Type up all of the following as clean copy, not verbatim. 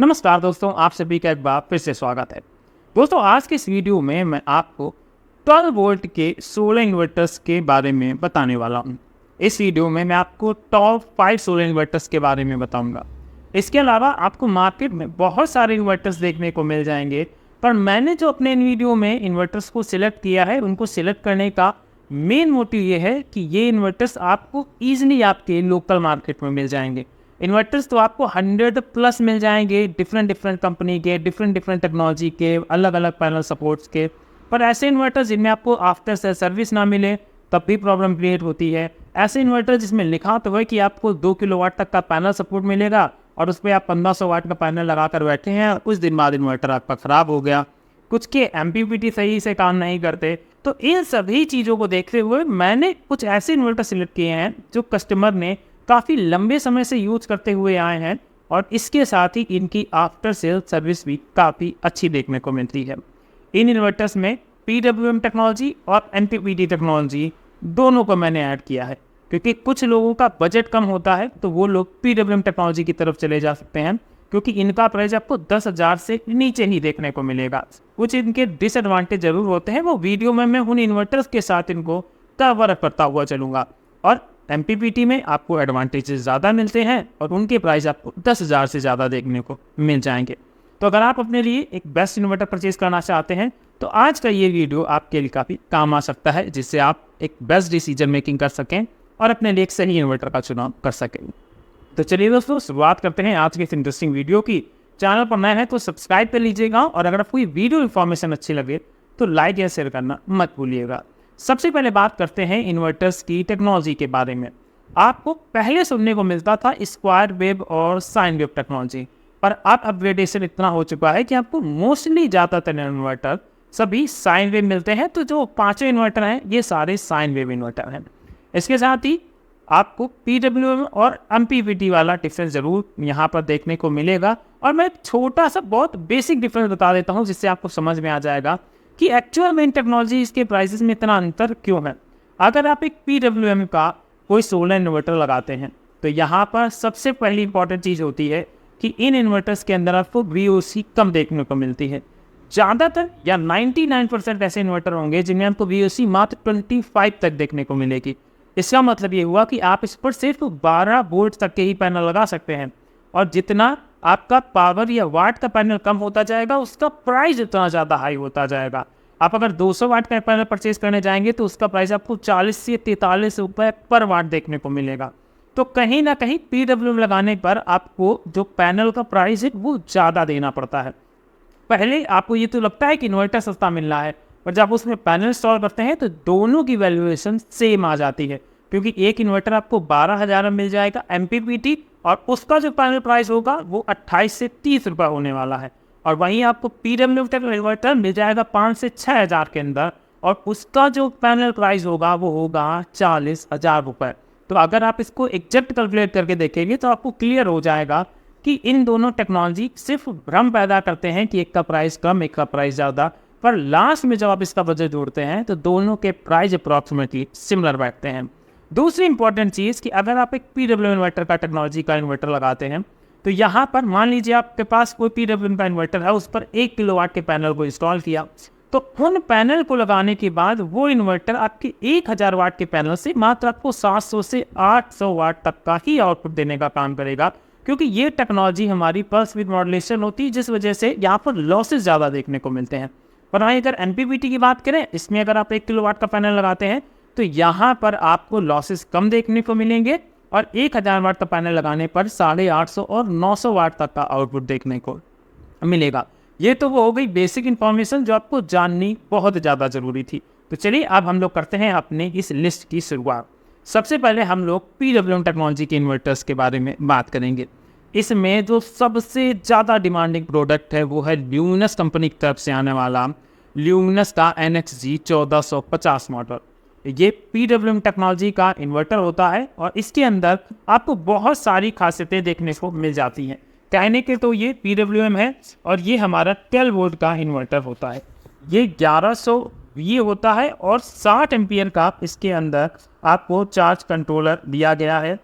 नमस्कार दोस्तों, आप सभी का एक बार फिर से स्वागत है। दोस्तों, आज के इस वीडियो में मैं आपको 12 वोल्ट के सोलर इन्वर्टर्स के बारे में बताने वाला हूं। इस वीडियो में मैं आपको टॉप 5 सोलर इन्वर्टर्स के बारे में बताऊंगा। इसके अलावा आपको मार्केट में बहुत सारे इन्वर्टर्स देखने को मिल जाएंगे, पर मैंने जो अपने इन वीडियो में इन्वर्टर्स को सिलेक्ट किया है, उनको सिलेक्ट करने का मेन मोटिव ये है कि ये इन्वर्टर्स आपको ईजिली आपके लोकल मार्केट में मिल जाएंगे। इन्वर्टर्स तो आपको 100+ मिल जाएंगे, डिफरेंट कंपनी के, डिफरेंट टेक्नोलॉजी के, अलग अलग पैनल सपोर्ट्स के। पर ऐसे इन्वर्टर्स जिनमें आपको आफ्टर सेल सर्विस ना मिले तब भी प्रॉब्लम क्रिएट होती है। ऐसे इन्वर्टर जिसमें लिखा तो है कि आपको 2 किलोवाट तक का पैनल सपोर्ट मिलेगा और उस पर आप 1500 वाट का पैनल लगा कर बैठे हैं और कुछ दिन बाद इन्वर्टर आपका ख़राब हो गया। कुछ के MPPT सही से काम नहीं करते। तो इन सभी चीज़ों को देखते हुए मैंने कुछ ऐसे इन्वर्टर सिलेक्ट किए हैं जो कस्टमर ने काफ़ी लंबे समय से यूज करते हुए आए हैं और इसके साथ ही इनकी आफ्टर सेल सर्विस भी काफ़ी अच्छी देखने को मिलती है। इन इन्वर्टर्स में PWM टेक्नोलॉजी और MPPT टेक्नोलॉजी दोनों को मैंने ऐड किया है, क्योंकि कुछ लोगों का बजट कम होता है तो वो लोग PWM टेक्नोलॉजी की तरफ चले जा सकते हैं, क्योंकि इनका प्राइस आपको 10,000 से नीचे ही देखने को मिलेगा। कुछ इनके डिसएडवांटेज जरूर होते हैं, वो वीडियो में मैं उन इन्वर्टर्स के साथ इनको कवर करता हुआ चलूँगा। और MPPT में आपको एडवांटेजेस ज़्यादा मिलते हैं और उनके प्राइस आपको 10,000 से ज़्यादा देखने को मिल जाएंगे। तो अगर आप अपने लिए एक बेस्ट इन्वर्टर परचेज करना चाहते हैं तो आज का ये वीडियो आपके लिए काफ़ी काम आ सकता है, जिससे आप एक बेस्ट डिसीजन मेकिंग कर सकें और अपने लिए एक सही इन्वर्टर का चुनाव कर सकें। तो चलिए दोस्तों, शुरुआत करते हैं आज के इस इंटरेस्टिंग वीडियो की। चैनल पर नए हैं तो सब्सक्राइब कर लीजिएगा और अगर आपको ये वीडियो इन्फॉर्मेशन अच्छी लगे तो लाइक या शेयर करना मत भूलिएगा। सबसे पहले बात करते हैं इन्वर्टर्स की टेक्नोलॉजी के बारे में। आपको पहले सुनने को मिलता था स्क्वायर वेव और साइन वेव टेक्नोलॉजी, पर अब अपग्रेडेशन इतना हो चुका है कि आपको मोस्टली ज़्यादातर इन्वर्टर सभी साइन वेव मिलते हैं। तो जो 5 इन्वर्टर हैं ये सारे साइन वेव इन्वर्टर हैं। इसके साथ ही आपको PWM और MPPT वाला डिफरेंस ज़रूर यहाँ पर देखने को मिलेगा और मैं छोटा सा बहुत बेसिक डिफरेंस बता देता हूँ, जिससे आपको समझ में आ जाएगा कि एक्चुअल में टेक्नोलॉजी इसके प्राइसेस में इतना अंतर क्यों है। अगर आप एक PWM का कोई सोलर इन्वर्टर लगाते हैं तो यहाँ पर सबसे पहली इंपॉर्टेंट चीज़ होती है कि इन इन्वर्टर्स के अंदर आपको VOC कम देखने को मिलती है। ज़्यादातर या 99% ऐसे इन्वर्टर होंगे जिनमें आपको VOC मात्र 25 तक देखने को मिलेगी। इसका मतलब ये हुआ कि आप इस पर सिर्फ 12 वोल्ट तक के ही पैनल लगा सकते हैं और जितना आपका पावर या वाट का पैनल कम होता जाएगा उसका प्राइस इतना ज़्यादा हाई होता जाएगा। आप अगर 200 वाट का पैनल परचेज करने जाएंगे तो उसका प्राइस आपको 40 से 43 रुपये पर वाट देखने को मिलेगा। तो कहीं ना कहीं PWM लगाने पर आपको जो पैनल का प्राइस है वो ज़्यादा देना पड़ता है। पहले आपको ये तो लगता है कि इन्वर्टर सस्ता मिल रहा है, पर जब उसमें पैनल इंस्टॉल करते हैं तो दोनों की वैल्यूएशन सेम आ जाती है, क्योंकि एक इन्वर्टर आपको 12,000 में मिल जाएगा MPPT और उसका जो पैनल प्राइस होगा वो 28 से 30 रुपये होने वाला है। और वहीं आपको PWM इन्वर्टर मिल जाएगा 5 से 6,000 के अंदर और उसका जो पैनल प्राइस होगा वो होगा 40,000 रुपये। तो अगर आप इसको एग्जैक्ट कैलकुलेट करके देखेंगे तो आपको क्लियर हो जाएगा कि इन दोनों टेक्नोलॉजी सिर्फ भ्रम पैदा करते हैं कि एक का प्राइस कम एक का प्राइस ज़्यादा, पर लास्ट में जब आप इसका बजट जोड़ते हैं तो दोनों के प्राइस अप्रॉक्सीमेटली सिमिलर बैठते हैं। दूसरी इंपॉर्टेंट चीज़ कि अगर आप एक PWM इन्वर्टर का टेक्नोलॉजी का इन्वर्टर लगाते हैं तो यहाँ पर मान लीजिए आपके पास कोई PWM का इन्वर्टर है, उस पर 1 किलोवाट के पैनल को इंस्टॉल किया, तो उन पैनल को लगाने के बाद वो इन्वर्टर आपके 1000 वाट के पैनल से मात्र आपको 700 से 800 वाट तक का ही आउटपुट देने का काम करेगा, क्योंकि ये टेक्नोलॉजी हमारी पल्स विद मॉड्यूलेशन होती है, जिस वजह से यहाँ पर लॉसेज ज़्यादा देखने को मिलते हैं। पर वहीं अगर MPPT की बात करें, इसमें अगर आप 1 किलोवाट का पैनल लगाते हैं तो यहाँ पर आपको लॉसेस कम देखने को मिलेंगे और 1000 वाट का पैनल लगाने पर 850 और 900 वाट तक का आउटपुट देखने को मिलेगा। ये तो वो हो गई बेसिक इन्फॉर्मेशन जो आपको जाननी बहुत ज़्यादा ज़रूरी थी। तो चलिए अब हम लोग करते हैं अपने इस लिस्ट की शुरुआत। सबसे पहले हम लोग PWM टेक्नोलॉजी के इन्वर्टर्स के बारे में बात करेंगे। इसमें जो सबसे ज़्यादा डिमांडिंग प्रोडक्ट है वो है ल्यूमिनस कंपनी की तरफ से आने वाला ल्यूमिनस का NXG 1450 मॉडल। ये PWM टेक्नोलॉजी का इन्वर्टर होता है और इसके अंदर आपको बहुत सारी खासियतें देखने को मिल जाती हैं। कहने के तो ये PWM है और ये हमारा 12 वोल्ट का इन्वर्टर होता है। ये 1100 VA होता है और 60 एम्पियर का इसके अंदर आपको चार्ज कंट्रोलर दिया गया है।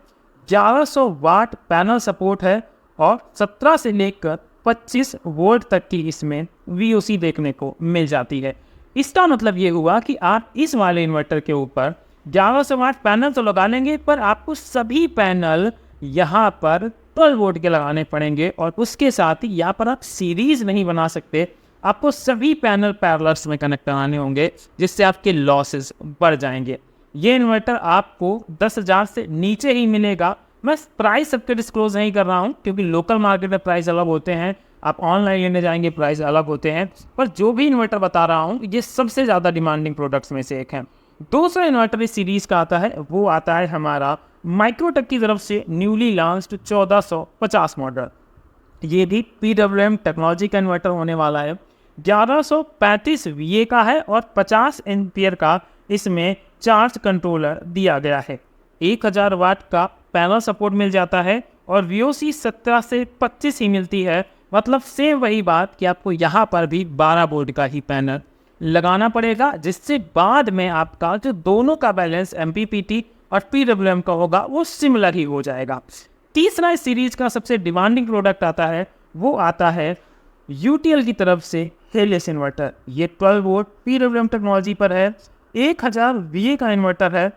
1100 वाट पैनल सपोर्ट है और 17 से लेकर 25 वोल्ट तक की इसमें VOC देखने को मिल जाती है। इसका मतलब ये हुआ कि आप इस वाले इन्वर्टर के ऊपर 1100 वाट पैनल तो लगा लेंगे, पर आपको सभी पैनल यहाँ पर 12 वोल्ट के लगाने पड़ेंगे, और उसके साथ ही यहाँ पर आप सीरीज नहीं बना सकते, आपको सभी पैनल पैरेलल्स में कनेक्ट कराने होंगे, जिससे आपके लॉसेस बढ़ जाएंगे। ये इन्वर्टर आपको 10,000 से नीचे ही मिलेगा। मैं प्राइस सबके डिस्क्लोज नहीं कर रहा हूँ, क्योंकि लोकल मार्केट में प्राइस अलग होते हैं, आप ऑनलाइन लेने जाएंगे प्राइस अलग होते हैं, पर जो भी इन्वर्टर बता रहा हूँ ये सबसे ज़्यादा डिमांडिंग प्रोडक्ट्स में से एक है। दूसरा इन्वर्टर इस सीरीज़ का आता है, वो आता है हमारा माइक्रोटेक की तरफ से न्यूली लॉन्च्ड 1450 मॉडल। ये भी PWM टेक्नोलॉजी का इन्वर्टर होने वाला है। 1135 VA का है और 50 एम्पियर का इसमें चार्ज कंट्रोलर दिया गया है। 1000 वाट का पैनल सपोर्ट मिल जाता है और VOC 17 से 25 ही मिलती है। मतलब सेम वही बात कि आपको यहाँ पर भी 12 वोल्ट का ही पैनल लगाना पड़ेगा, जिससे बाद में आपका जो दोनों का बैलेंस MPPT और PWM का होगा वो सिमिलर ही हो जाएगा। तीसरा इस सीरीज का सबसे डिमांडिंग प्रोडक्ट आता है, वो आता है UTL की तरफ से हेलियस इन्वर्टर। ये 12 वोल्ट PWM टेक्नोलॉजी पर है, 1000 VA का इन्वर्टर है,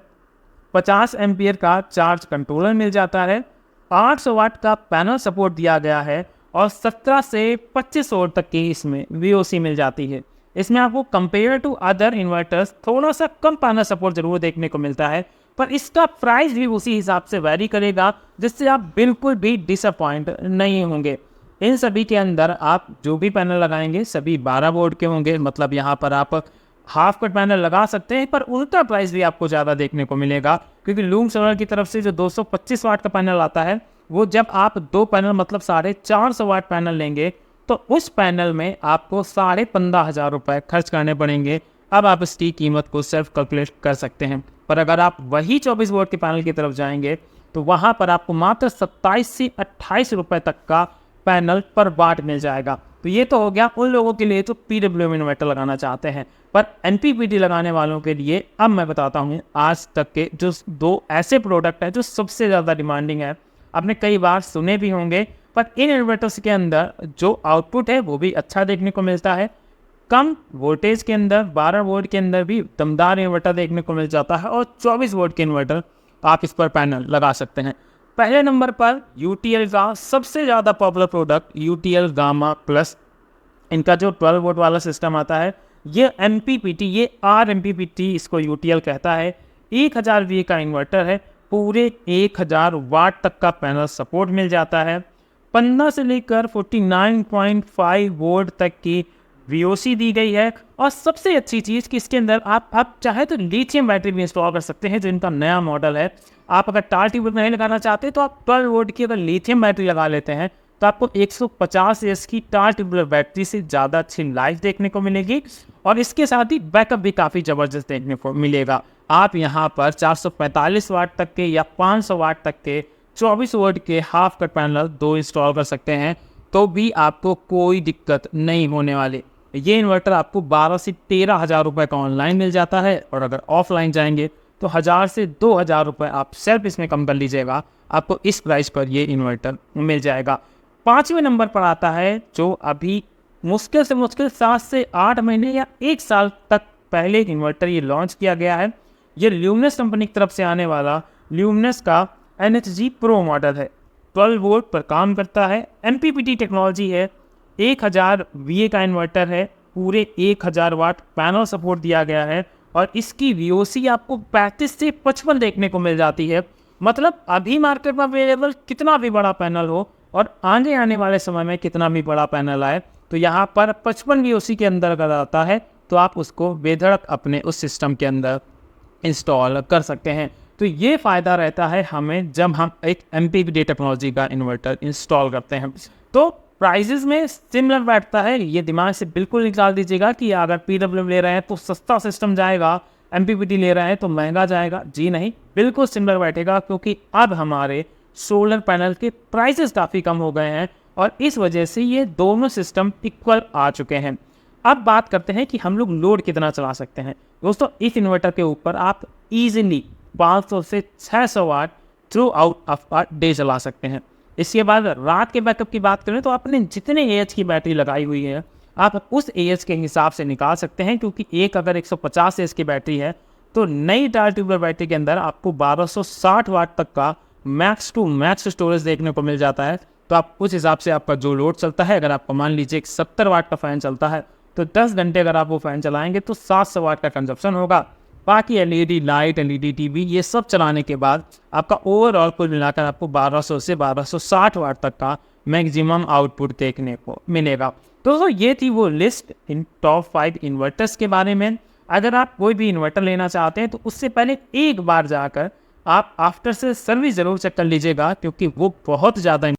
50 एम्पियर का चार्ज कंट्रोलर मिल जाता है, 800 वाट का पैनल सपोर्ट दिया गया है और 17 से 25 वोल्ट तक की इसमें VOC मिल जाती है। इसमें आपको कंपेयर टू अदर इन्वर्टर्स थोड़ा सा कम पैनल सपोर्ट जरूर देखने को मिलता है, पर इसका प्राइस भी उसी हिसाब से वैरी करेगा, जिससे आप बिल्कुल भी डिसअपॉइंट नहीं होंगे। इन सभी के अंदर आप जो भी पैनल लगाएंगे सभी 12 वोल्ट के होंगे। मतलब यहाँ पर आप हाफ कट पैनल लगा सकते हैं, पर उल्टा प्राइस भी आपको ज़्यादा देखने को मिलेगा, क्योंकि लूम सोलर की तरफ से जो 225 वाट का पैनल आता है, वो जब आप 2 पैनल मतलब 450 वाट पैनल लेंगे तो उस पैनल में आपको 15,500 रुपये खर्च करने पड़ेंगे। अब आप इसकी कीमत को सेल्फ कैलकुलेट कर सकते हैं। पर अगर आप वही 24 वोल्ट के पैनल की तरफ जाएंगे तो वहाँ पर आपको मात्र 27 से 28 रुपये तक का पैनल पर वाट मिल जाएगा। तो ये तो हो गया उन लोगों के लिए जो PWM इन्वर्टर लगाना चाहते हैं। पर MPPT लगाने वालों के लिए अब मैं बताता हूँ आज तक के जो 2 ऐसे प्रोडक्ट हैं जो सबसे ज़्यादा डिमांडिंग है। आपने कई बार सुने भी होंगे, पर इन इन्वर्टर्स के अंदर जो आउटपुट है वो भी अच्छा देखने को मिलता है। कम वोल्टेज के अंदर 12 वोल्ट के अंदर भी दमदार इन्वर्टर देखने को मिल जाता है, और 24 वोल्ट के इन्वर्टर आप इस पर पैनल लगा सकते हैं। पहले नंबर पर UTL का सबसे ज़्यादा popular product UTL gamma plus. इनका जो 12 वोल्ट वाला सिस्टम आता है ये MPPT, ये RMPPT इसको UTL कहता है। 1000 VA का इन्वर्टर है, पूरे 1000 वाट तक का पैनल सपोर्ट मिल जाता है। 15 से लेकर 49.5 वोल्ट तक की VOC दी गई है, और सबसे अच्छी चीज़ कि इसके अंदर आप चाहे तो लिथियम बैटरी भी इंस्टॉल कर सकते हैं, जो इनका नया मॉडल है। आप अगर टार ट्यूब नहीं लगाना चाहते तो आप 12 वोल्ट की अगर लिथियम बैटरी लगा लेते हैं तो आपको 150 एएच की टार ट्यूबुलर बैटरी से ज़्यादा अच्छी लाइफ देखने को मिलेगी, और इसके साथ ही बैकअप भी काफ़ी ज़बरदस्त देखने को मिलेगा। आप यहाँ पर 445 वाट तक के या 500 वाट तक के 24 वोल्ट के हाफ कट पैनल 2 इंस्टॉल कर सकते हैं, तो भी आपको कोई दिक्कत नहीं होने वाली। ये इन्वर्टर आपको 12 से 13,000 रुपये का ऑनलाइन मिल जाता है, और अगर ऑफलाइन जाएंगे तो 1000 से 2000 रुपये आप सेल्फ इसमें कम कर लीजिएगा, आपको इस प्राइस पर ये इन्वर्टर मिल जाएगा। 5वें नंबर पर आता है जो अभी मुश्किल से मुश्किल 7 से 8 महीने या 1 साल तक पहले इन्वर्टर ये लॉन्च किया गया है। ये ल्यूमिनस कंपनी की तरफ से आने वाला ल्यूमिनस का NHG Pro मॉडल है। 12 वोल्ट पर काम करता है, MPPT टेक्नोलॉजी है, 1000 VA का इन्वर्टर है, पूरे 1000 वाट पैनल सपोर्ट दिया गया है, और इसकी VOC आपको 35 से 55 देखने को मिल जाती है। मतलब अभी मार्केट में अवेलेबल कितना भी बड़ा पैनल हो और आने वाले समय में कितना भी बड़ा पैनल आए, तो यहाँ पर 55 VOC के अंदर अगर आता है तो आप उसको बेधड़क अपने उस सिस्टम के अंदर इंस्टॉल कर सकते हैं। तो ये फ़ायदा रहता है हमें जब हम एक MPPT टेक्नोलॉजी का इन्वर्टर इंस्टॉल करते हैं। तो प्राइजेस में सिमिलर बैठता है, ये दिमाग से बिल्कुल निकाल दीजिएगा कि अगर PWM ले रहे हैं तो सस्ता सिस्टम जाएगा, MPPT ले रहे हैं तो महंगा जाएगा। जी नहीं, बिल्कुल सिमिलर बैठेगा, क्योंकि अब हमारे सोलर पैनल के प्राइसेस काफ़ी कम हो गए हैं, और इस वजह से ये दोनों सिस्टम इक्वल आ चुके हैं। अब बात करते हैं कि हम लोग लोड कितना चला सकते हैं। दोस्तों, इस इन्वर्टर के ऊपर आप ईजिली 500 से 600 watt throughout of a day चला सकते हैं। इसके बाद रात के बैकअप की बात करें तो आपने जितने एएच की बैटरी लगाई हुई है आप उस एएच के हिसाब से निकाल सकते हैं, क्योंकि एक अगर 150 एएच की बैटरी है तो नई टायर ट्यूबलर बैटरी के अंदर आपको 1260 वाट तक का मैक्स टू मैक्स स्टोरेज देखने को मिल जाता है। तो आप उस हिसाब से आपका जो लोड चलता है, अगर आपका मान लीजिए 70 वाट का फ़ैन चलता है तो 10 घंटे अगर आप वो फ़ैन चलाएंगे तो 700 वाट का कंजप्शन होगा। बाकी एलईडी लाइट, एलईडी टीवी ये सब चलाने के बाद आपका ओवरऑल कुल मिलाकर आपको 1200 से 1260 वाट तक का मैक्सिमम आउटपुट देखने को मिलेगा। तो दोस्तों ये थी वो लिस्ट इन टॉप 5 इन्वर्टर्स के बारे में। अगर आप कोई भी इन्वर्टर लेना चाहते हैं तो उससे पहले एक बार जाकर आप आफ्टर से सर्विस ज़रूर चेक कर लीजिएगा, क्योंकि वो बहुत ज़्यादा